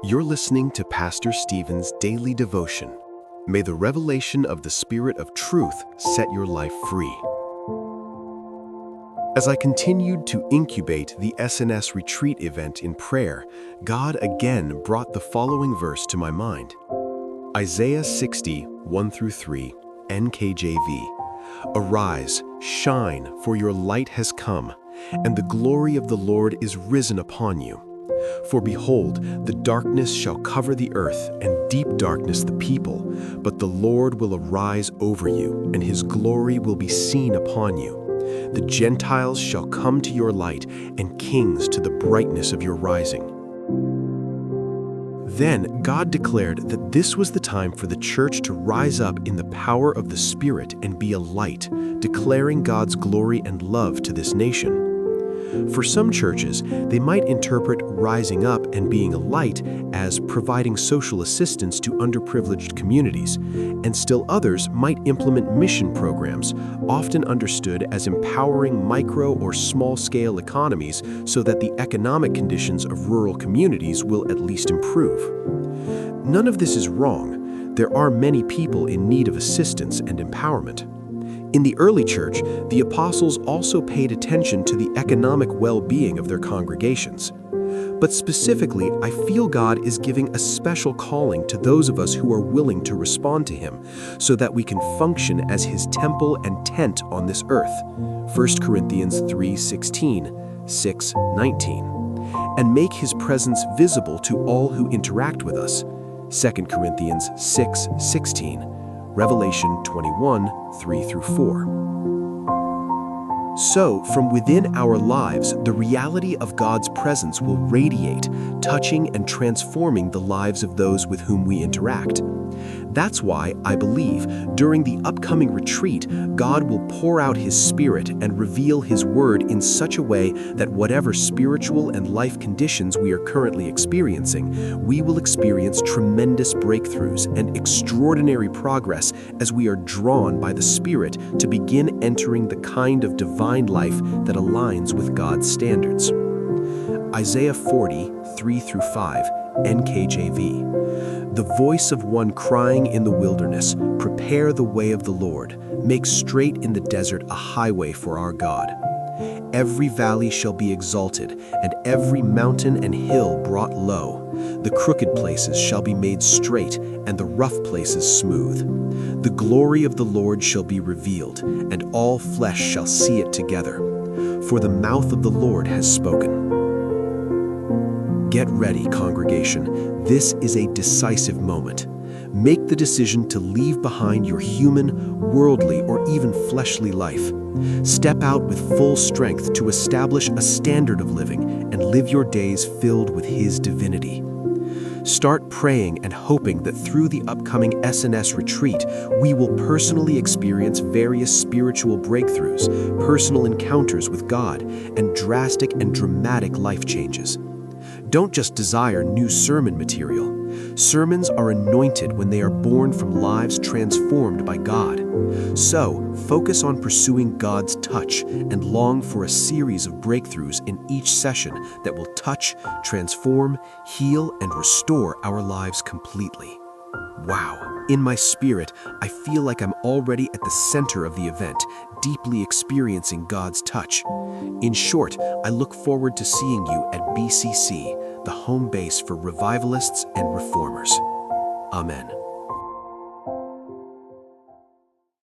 You're listening to Pastor Stephen's Daily Devotion. May the revelation of the Spirit of truth set your life free. As I continued to incubate the SNS retreat event in prayer, God again brought the following verse to my mind. Isaiah 60, 1-3, NKJV. Arise, shine, for your light has come, and the glory of the Lord is risen upon you. For behold, the darkness shall cover the earth, and deep darkness the people, but the Lord will arise over you, and his glory will be seen upon you. The Gentiles shall come to your light, and kings to the brightness of your rising. Then God declared that this was the time for the church to rise up in the power of the Spirit and be a light, declaring God's glory and love to this nation. For some churches, they might interpret rising up and being a light as providing social assistance to underprivileged communities, and still others might implement mission programs, often understood as empowering micro or small-scale economies so that the economic conditions of rural communities will at least improve. None of this is wrong. There are many people in need of assistance and empowerment. In the early church, the apostles also paid attention to the economic well-being of their congregations. But specifically, I feel God is giving a special calling to those of us who are willing to respond to him, so that we can function as his temple and tent on this earth. 1 Corinthians 3:16, 6:19. And make his presence visible to all who interact with us. 2 Corinthians 6:16. Revelation 21, 3-4. So, from within our lives, the reality of God's presence will radiate, touching and transforming the lives of those with whom we interact. That's why I believe during the upcoming retreat, God will pour out his Spirit and reveal his word in such a way that whatever spiritual and life conditions we are currently experiencing, we will experience tremendous breakthroughs and extraordinary progress as we are drawn by the Spirit to begin entering the kind of divine life that aligns with God's standards. Isaiah 40, 3-5, NKJV. The voice of one crying in the wilderness, prepare the way of the Lord, make straight in the desert a highway for our God. Every valley shall be exalted, and every mountain and hill brought low. The crooked places shall be made straight, and the rough places smooth. The glory of the Lord shall be revealed, and all flesh shall see it together. For the mouth of the Lord has spoken. Get ready, congregation. This is a decisive moment. Make the decision to leave behind your human, worldly, or even fleshly life. Step out with full strength to establish a standard of living and live your days filled with his divinity. Start praying and hoping that through the upcoming SNS retreat, we will personally experience various spiritual breakthroughs, personal encounters with God, and drastic and dramatic life changes. Don't just desire new sermon material. Sermons are anointed when they are born from lives transformed by God. So, focus on pursuing God's touch and long for a series of breakthroughs in each session that will touch, transform, heal, and restore our lives completely. Wow, in my spirit, I feel like I'm already at the center of the event, deeply experiencing God's touch. In short, I look forward to seeing you at BCC, the home base for revivalists and reformers. Amen.